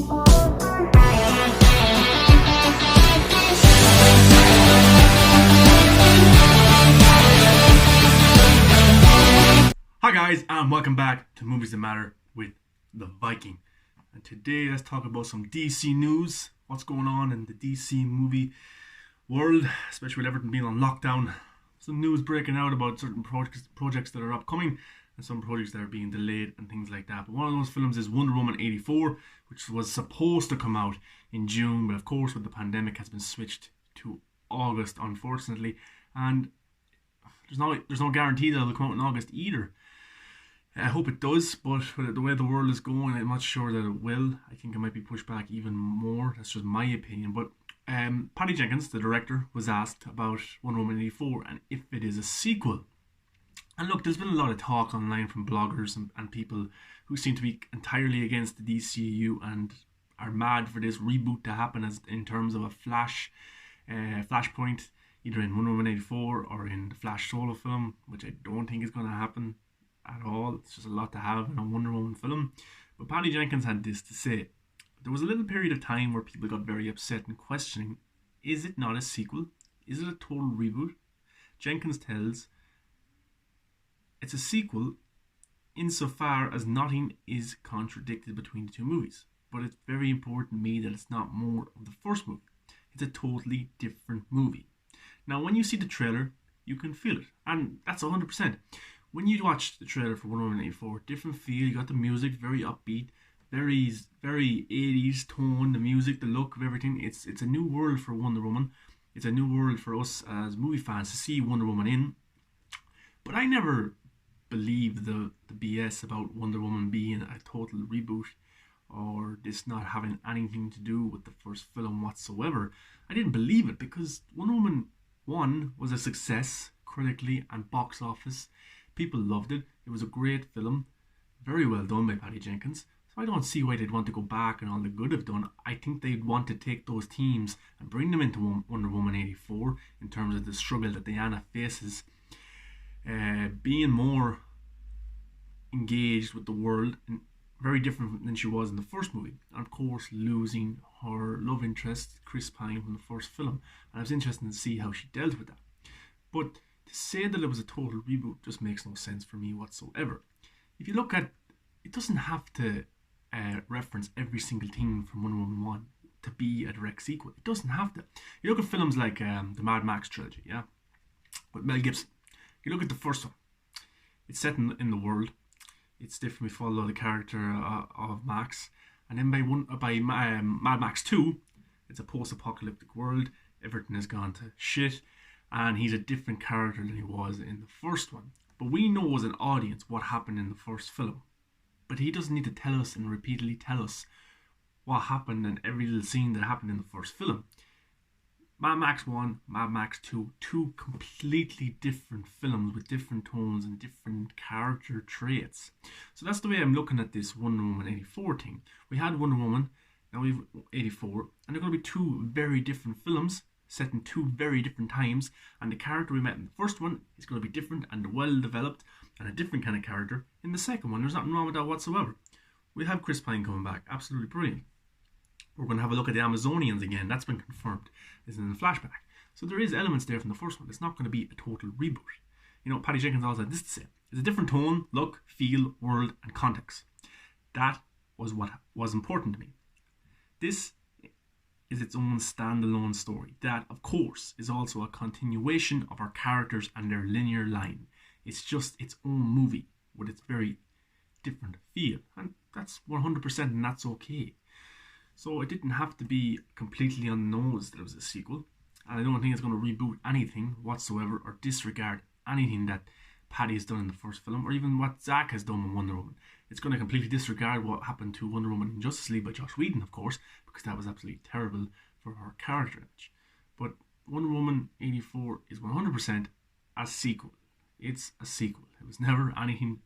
Hi guys, and welcome back to Movies That Matter with the Viking. And today let's talk about some DC news. What's going on in the DC movie world, especially with everything being on lockdown. Some news breaking out about certain projects that are upcoming and some projects that are being delayed and things like that. But one of those films is Wonder Woman 84, which was supposed to come out in June, but of course with the pandemic has been switched to August, unfortunately. And there's no guarantee that it'll come out in August either. I hope it does, but with the way the world is going, I'm not sure that it will. I think it might be pushed back even more. That's just my opinion. But Patty Jenkins, the director, was asked about Wonder Woman 84 and if it is a sequel. And look, there's been a lot of talk online from bloggers and people who seem to be entirely against the DCU and are mad for this reboot to happen as in terms of a Flashpoint, either in Wonder Woman 84 or in the Flash solo film, which I don't think is going to happen at all. It's just a lot to have in a Wonder Woman film. But Patty Jenkins had this to say. There was a little period of time where people got very upset and questioning, is it not a sequel? Is it a total reboot? Jenkins tells, it's a sequel insofar as nothing is contradicted between the two movies. But it's very important to me that it's not more of the first movie. It's a totally different movie. Now, when you see the trailer, you can feel it. And that's 100%. When you watch the trailer for Wonder Woman 84, different feel. You got the music, very upbeat, very 80s tone, the music, the look of everything. It's a new world for Wonder Woman. It's a new world for us as movie fans to see Wonder Woman in. But I never believed the BS about Wonder Woman being a total reboot or this not having anything to do with the first film whatsoever. I didn't believe it because Wonder Woman 1 was a success critically and box office. People loved it. It was a great film. Very well done by Patty Jenkins. So I don't see why they'd want to go back and all the good they've done. I think they'd want to take those themes and bring them into Wonder Woman 84 in terms of the struggle that Diana faces. Being more engaged with the world and very different than she was in the first movie. And of course losing her love interest, Chris Pine, from the first film. And it was interesting to see how she dealt with that. But to say that it was a total reboot just makes no sense for me whatsoever. If you look at, it doesn't have to reference every single thing from Wonder Woman 1 to be a direct sequel. It doesn't have to. You look at films like the Mad Max trilogy, yeah, with Mel Gibson. You look at the first one. It's set in the world. It's different. We follow the character of Max, and then by Mad Max 2, it's a post-apocalyptic world. Everything has gone to shit. And he's a different character than he was in the first one. But we know as an audience what happened in the first film. But he doesn't need to tell us and repeatedly tell us what happened in every little scene that happened in the first film. Mad Max 1, Mad Max 2, two completely different films with different tones and different character traits. So that's the way I'm looking at this Wonder Woman 84 thing. We had Wonder Woman, now we have 84, and they're going to be two very different films set in two very different times, and the character we met in the first one is going to be different and well developed and a different kind of character in the second one. There's nothing wrong with that whatsoever. We have Chris Pine coming back, absolutely brilliant. We're going to have a look at the Amazonians again. That's been confirmed. It's in the flashback. So there is elements there from the first one. It's not going to be a total reboot. You know, Patty Jenkins also had this to say. It's a different tone, look, feel, world, and context. That was what was important to me. This is its own standalone story. That, of course, is also a continuation of our characters and their linear line. It's just its own movie with its very different feel. And that's 100% and that's okay. So it didn't have to be completely on the nose that it was a sequel. And I don't think it's going to reboot anything whatsoever or disregard anything that Patty has done in the first film or even what Zack has done with Wonder Woman. It's going to completely disregard what happened to Wonder Woman in Justice League by Joss Whedon, of course, because that was absolutely terrible for her character image. But Wonder Woman 84 is 100% a sequel. It's a sequel. It was never anything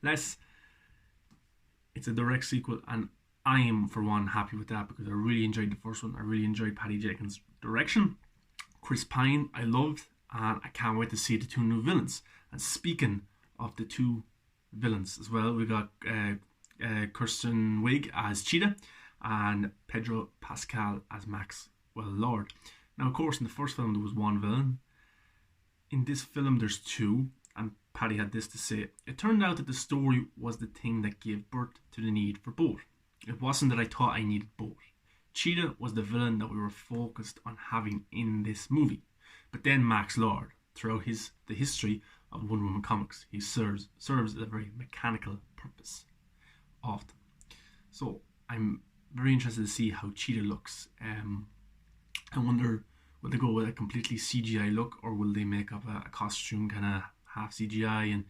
less. It's a direct sequel, and I am, for one, happy with that because I really enjoyed the first one. I really enjoyed Patty Jenkins' direction. Chris Pine, I loved, and I can't wait to see the two new villains. And speaking of the two villains as well, we got Kirsten Wiig as Cheetah and Pedro Pascal as Maxwell Lord. Now, of course, in the first film there was one villain. In this film there's two, and Patty had this to say: "It turned out that the story was the thing that gave birth to the need for both. It wasn't that I thought I needed both. Cheetah was the villain that we were focused on having in this movie. But then Max Lord, throughout the history of Wonder Woman comics, he serves a very mechanical purpose often." So I'm very interested to see how Cheetah looks. I wonder, will they go with a completely CGI look, or will they make up a costume kind of half CGI and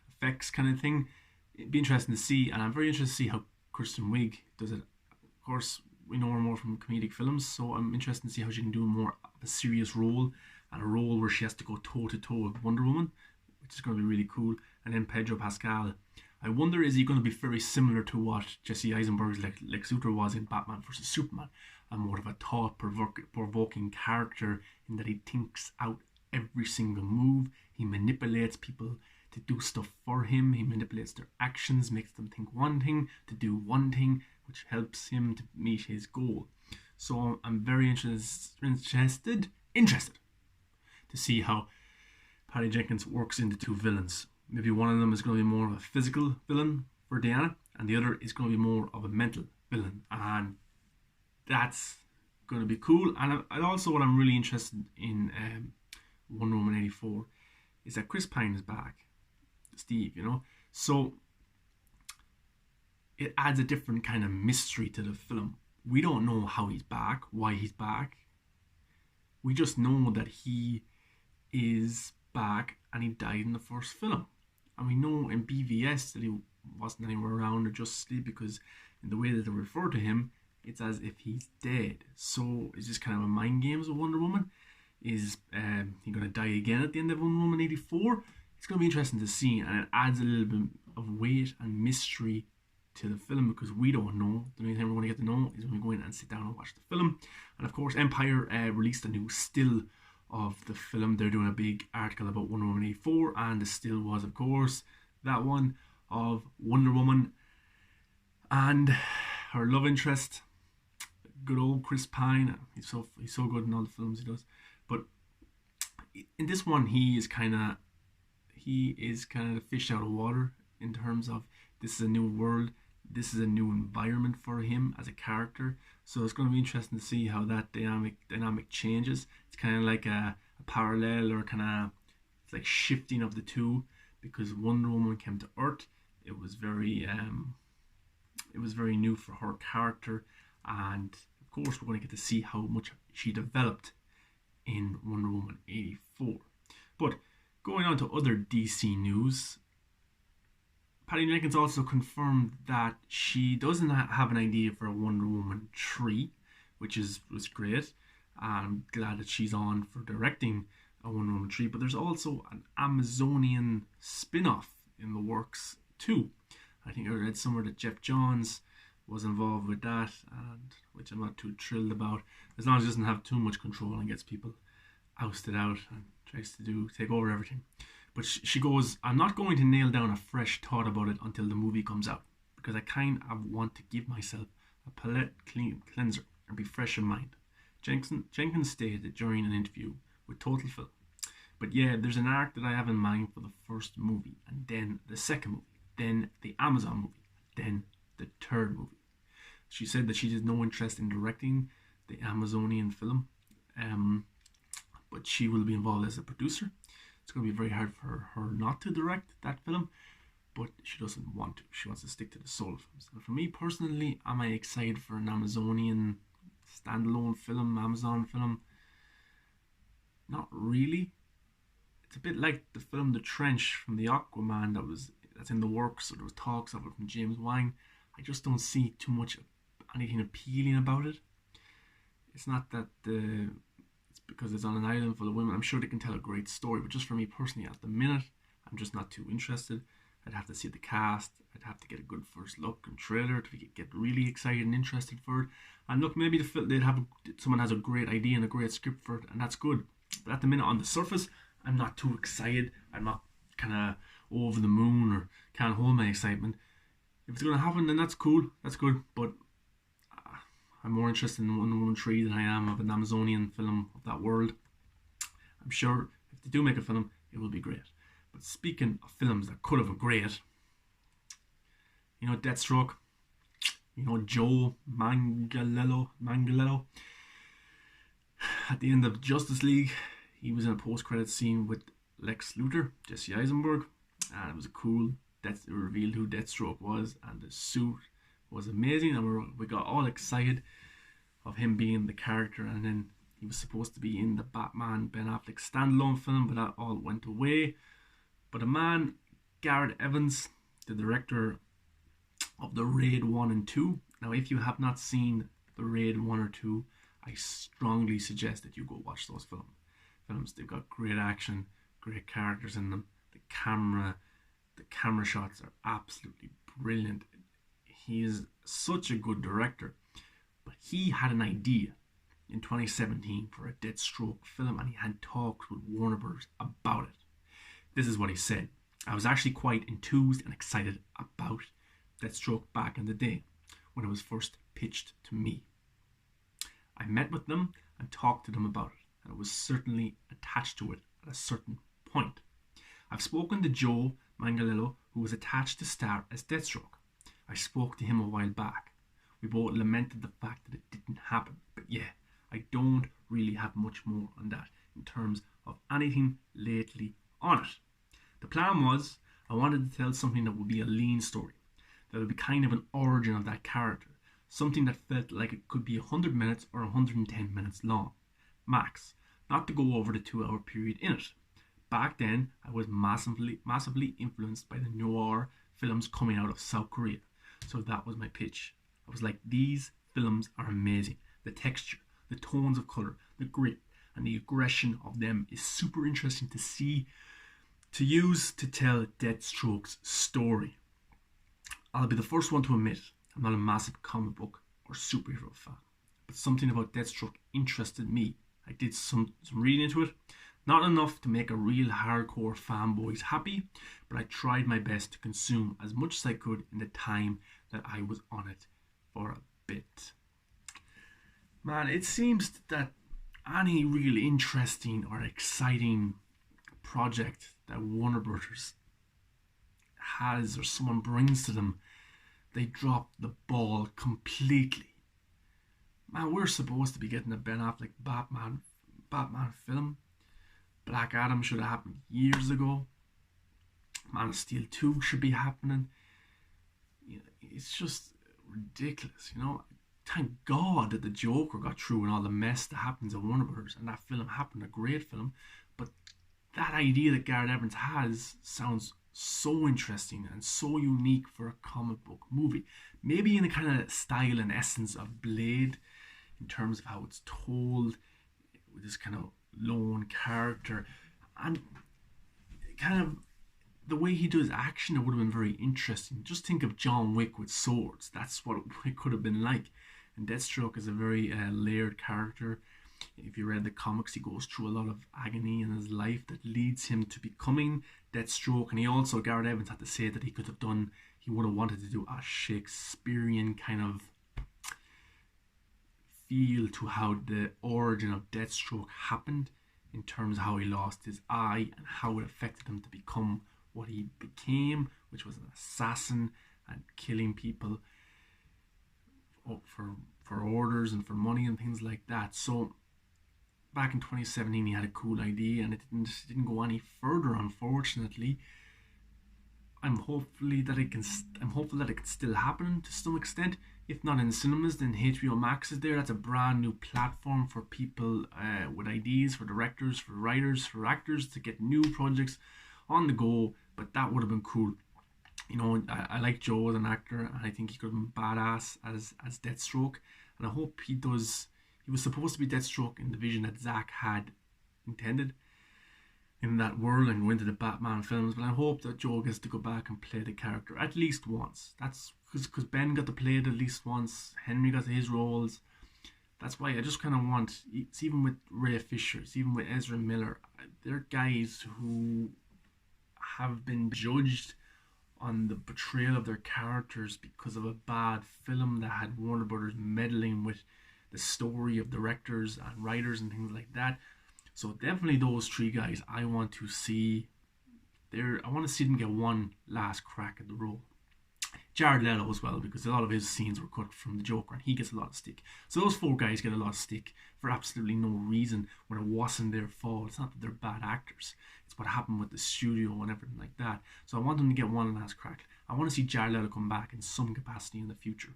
effects kind of thing? It'd be interesting to see, and I'm very interested to see how Kristen Wiig does it. Of course, we know her more from comedic films, so I'm interested to see how she can do more of a serious role, and a role where she has to go toe to toe with Wonder Woman, which is going to be really cool. And then Pedro Pascal, I wonder, is he going to be very similar to what Jesse Eisenberg's Lex Luthor was in Batman vs Superman? A more of a thought-provoking character in that he thinks out every single move. He manipulates people to do stuff for him. He manipulates their actions, makes them think one thing, to do one thing, which helps him to meet his goal. So I'm very interested to see how Patty Jenkins works into two villains. Maybe one of them is going to be more of a physical villain for Diana, and the other is going to be more of a mental villain. And that's going to be cool. And also what I'm really interested in Wonder Woman 84 is that Chris Pine is back. Steve, So it adds a different kind of mystery to the film. We don't know how he's back, why he's back. We just know that he is back and he died in the first film. And we know in BVS that he wasn't anywhere around or Justice League, because in the way that they refer to him, it's as if he's dead. So it's just kind of a mind games with Wonder Woman. Is he going to die again at the end of Wonder Woman 84? It's going to be interesting to see, and it adds a little bit of weight and mystery to the film, because we don't know. The only thing we're going to get to know is when we go in and sit down and watch the film. And of course, Empire released a new still of the film. They're doing a big article about Wonder Woman 84, and the still was, of course, that one of Wonder Woman and her love interest, good old Chris Pine. He's so good in all the films he does. But in this one, he is kind of the fish out of water, in terms of this is a new world, this is a new environment for him as a character. So it's going to be interesting to see how that dynamic changes. It's kind of like a parallel, or it's like shifting of the two, because Wonder Woman came to Earth. It was very new for her character, and of course we're going to get to see how much she developed in Wonder Woman 84. But going on to other DC news, Patty Jenkins also confirmed that she doesn't have an idea for a Wonder Woman 3, which was great. I'm glad that she's on for directing a Wonder Woman 3, but there's also an Amazonian spin-off in the works too. I think I read somewhere that Jeff Johns was involved with that, and which I'm not too thrilled about, as long as he doesn't have too much control and gets people ousted out and tries to take over everything. But she goes, "I'm not going to nail down a fresh thought about it until the movie comes out, because I kind of want to give myself a palate cleanser and be fresh in mind." Jenkins stated during an interview with Total Film. "But yeah, there's an arc that I have in mind for the first movie, and then the second movie, then the Amazon movie, then the third movie." She said that she has no interest in directing the Amazonian film, but she will be involved as a producer. It's going to be very hard for her not to direct that film, but she doesn't want to. She wants to stick to the solo films. And for me personally, am I excited for an Amazonian standalone film, Amazon film? Not really. It's a bit like the film The Trench from the Aquaman that's in the works, or there was talks of it from James Wan. I just don't see too much anything appealing about it. It's not that it's because it's on an island full of women. I'm sure they can tell a great story, but just for me personally, at the minute, I'm just not too interested. I'd have to see the cast. I'd have to get a good first look and trailer to get really excited and interested for it. And look, maybe someone has a great idea and a great script for it, and that's good. But at the minute, on the surface, I'm not too excited. I'm not kind of over the moon, or can't hold my excitement. If it's going to happen, then that's cool. That's good. But I'm more interested in Wonder Woman 3 than I am of an Amazonian film of that world. I'm sure if they do make a film, it will be great. But speaking of films that could have been great, you know, Deathstroke, you know, Joe Manganiello. At the end of Justice League, he was in a post-credit scene with Lex Luthor, Jesse Eisenberg, and it was a cool. It revealed who Deathstroke was, and the suit was amazing, and we got all excited of him being the character. And then he was supposed to be in the Batman Ben Affleck standalone film, but that all went away. But a man, Gareth Evans, the director of the Raid 1 and 2. Now, if you have not seen the Raid 1 or 2, I strongly suggest that you go watch those films. They've got great action, great characters in them. The camera shots are absolutely brilliant. He is such a good director. But he had an idea in 2017 for a Deathstroke film, and he had talked with Warner Bros. About it. This is what he said. I was actually quite enthused and excited about Deathstroke back in the day when it was first pitched to me. I met with them and talked to them about it, and I was certainly attached to it at a certain point. I've spoken to Joe Manganiello, who was attached to star as Deathstroke. I spoke to him a while back. We both lamented the fact that it didn't happen, but yeah, I don't really have much more on that in terms of anything lately on it. The plan was, I wanted to tell something that would be a lean story, that would be kind of an origin of that character, something that felt like it could be 100 minutes or 110 minutes long, max, not to go over the 2-hour period in it. Back then, I was massively influenced by the noir films coming out of South Korea, so that was my pitch. I was like, these films are amazing. The texture, the tones of colour, the grit, and the aggression of them is super interesting to see, to use to tell Deathstroke's story. I'll be the first one to admit I'm not a massive comic book or superhero fan, but something about Deathstroke interested me. I did some reading into it, not enough to make a real hardcore fanboys happy, but I tried my best to consume as much as I could in the time that I was on it for a bit. Man, it seems that any real interesting or exciting project that Warner Brothers has or someone brings to them, they drop the ball completely. Man, we're supposed to be getting a Ben Affleck Batman film. Black Adam should have happened years ago. Man of Steel 2 should be happening. You know, it's just ridiculous, you know. Thank God that the Joker got through and all the mess that happens at Warner Brothers, and that film happened, a great film. But that idea that Gareth Evans has sounds so interesting and so unique for a comic book movie. Maybe in the kind of style and essence of Blade, in terms of how it's told, with this kind of lone character, and kind of the way he does action, it would have been very interesting. Just think of John Wick with swords. That's what it could have been like. And Deathstroke is a very layered character. If you read the comics, he goes through a lot of agony in his life that leads him to becoming Deathstroke. And he also, Gareth Evans had to say that he would have wanted to do a Shakespearean kind of feel to how the origin of Deathstroke happened, in terms of how he lost his eye and how it affected him to become what he became, which was an assassin and killing people for orders and for money and things like that. So back in 2017 he had a cool idea, and it didn't go any further, unfortunately. I'm hopeful that it can still happen to some extent. If not in cinemas, then HBO Max is there. That's a brand new platform for people with ideas, for directors, for writers, for actors to get new projects on the go. But that would have been cool. You know, I like Joe as an actor, and I think he could have been badass as Deathstroke. And I hope he does. He was supposed to be Deathstroke in the vision that Zack had intended in that world and go into the Batman films. But I hope that Joe gets to go back and play the character at least once. That's because Ben got to play it at least once. Henry got his roles. That's why I just kind of want. It's even with Ray Fisher, it's even with Ezra Miller. They're guys who have been judged on the betrayal of their characters because of a bad film that had Warner Brothers meddling with the story of directors and writers and things like that. So definitely those three guys I want to see. I want to see them get one last crack at the role. Jared Leto as well, because a lot of his scenes were cut from the Joker and he gets a lot of stick. So those four guys get a lot of stick for absolutely no reason when it wasn't their fault. It's not that they're bad actors. It's what happened with the studio and everything like that. So I want them to get one last crack. I want to see Jared Leto come back in some capacity in the future.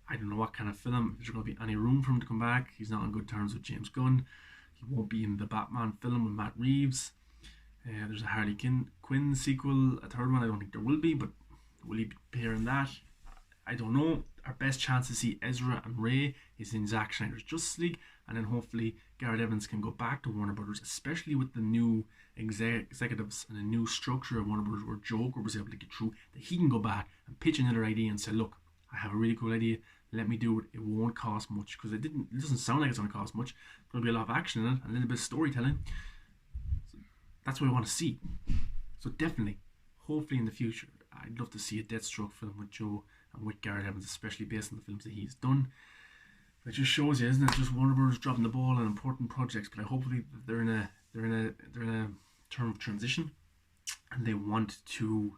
I don't know what kind of film. Is there going to be any room for him to come back? He's not on good terms with James Gunn. He won't be in the Batman film with Matt Reeves. There's a Harley Quinn sequel, a third one. I don't think there will be, but will he appear in that? I don't know. Our best chance to see Ezra and Ray is in Zack Snyder's Justice League, and then hopefully Gareth Evans can go back to Warner Brothers, especially with the new executives and the new structure of Warner Brothers where Joker was able to get through, that he can go back and pitch another idea and say, look, I have a really cool idea, let me do it, it won't cost much, because it doesn't sound like it's going to cost much. There'll be a lot of action in it, a little bit of storytelling. So that's what I want to see. So definitely, hopefully in the future, I'd love to see a Deathstroke film with Joe and with Gareth Evans, especially based on the films that he's done. It just shows you, isn't it? Just Warner Bros. Dropping the ball on important projects, but hopefully they're in a term of transition, and they want to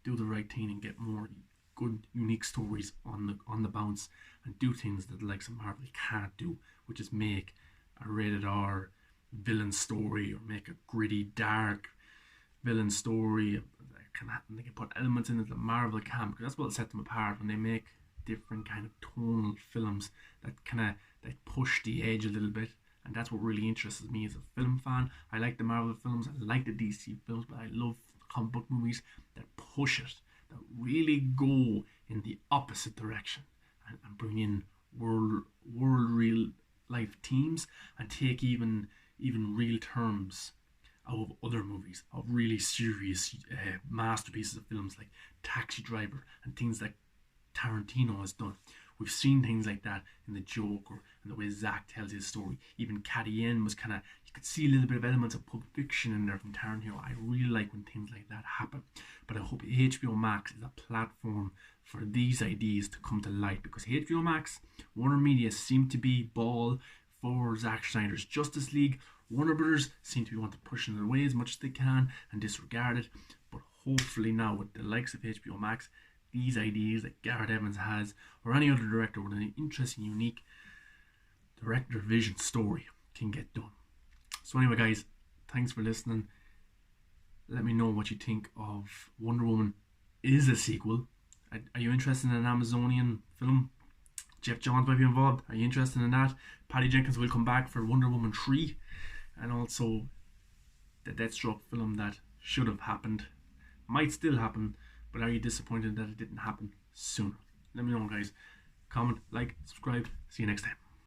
do the right thing and get more good, unique stories on the bounce, and do things that the likes of Marvel can't do, which is make a rated R villain story or make a gritty, dark villain story. They can put elements in it that Marvel can, because that's what set them apart when they make different kind of tonal films that push the edge a little bit. And that's what really interests me as a film fan. I like the Marvel films, I like the DC films, but I love comic book movies that push it, that really go in the opposite direction and bring in world real life themes and take even real terms of other movies, of really serious masterpieces of films like Taxi Driver and things like Tarantino has done. We've seen things like that in The Joker and the way Zack tells his story. Even Cadienne was you could see a little bit of elements of Pulp Fiction in there from Tarantino. I really like when things like that happen. But I hope HBO Max is a platform for these ideas to come to light, because HBO Max, Warner Media seem to be ball for Zack Snyder's Justice League. Warner Brothers seem to be wanting to push it away as much as they can and disregard it. But hopefully now, with the likes of HBO Max, these ideas that Gareth Evans has, or any other director with an interesting, unique director vision story, can get done. So anyway, guys, thanks for listening. Let me know what you think of Wonder Woman is a sequel. Are you interested in an Amazonian film? Jeff Johns might be involved. Are you interested in that? Patty Jenkins will come back for Wonder Woman 3. And also the Deathstroke film that should have happened. Might still happen, but are you disappointed that it didn't happen sooner? Let me know, guys. Comment, like, subscribe. See you next time.